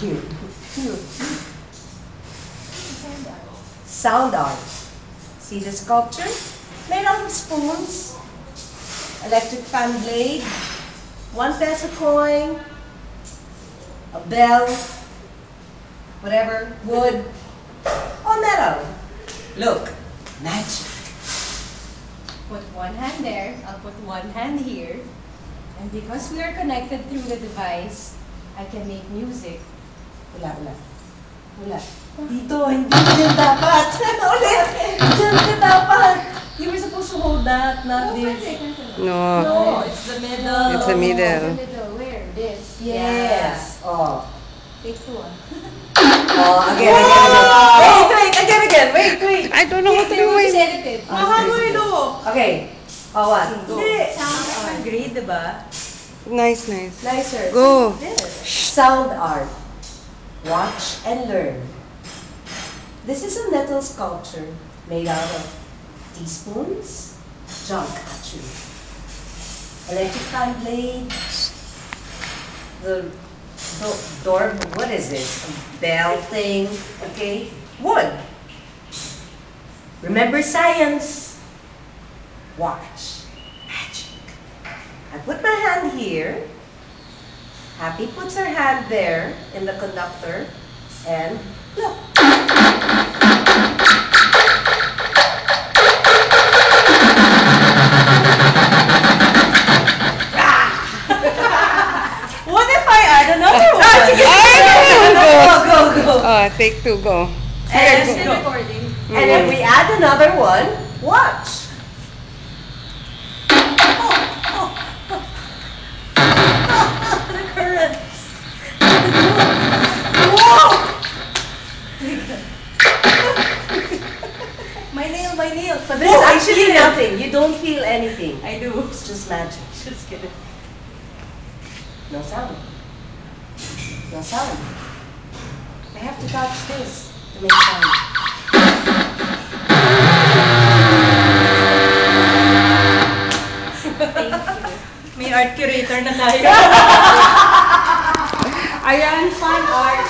Cute. Sound art. See the sculpture? Made out of spoons, electric fan blade, 1 peso coin, a bell, whatever, wood, or metal. Look, magic. Put one hand there, I'll put one hand here. And because we are connected through the device, I can make music. Wala. Dito, hindi dyan dapat. Ulit, dyan ka dapat. You were supposed to hold that, not this. No. No, it's the middle. It's the middle. The middle, where? This? Yes. Yeah. Oh. Take two. Again. Wait. I don't know what to do. How do I do? Okay. What? Go. Sound art. Grade, diba? Nice. Nicer. Go. Sound art. Watch and learn. This is a metal sculpture made out of teaspoons, junk actually, electric fan blade, the door, what is it? A bell thing, okay? Wood. Remember science. Watch. Magic. I put my hand here. Happy puts her hand there in the conductor, and look. What if I add another one? Go. Take two, go. And Still recording. And if we add another one, watch. The currents. Whoa! My nail. But there's actually nothing. You don't feel anything. I do. It's just magic. Just kidding. No sound. No sound. I have to touch this to make sound. Thank you. May art curator na tayo. Ayan, fun art.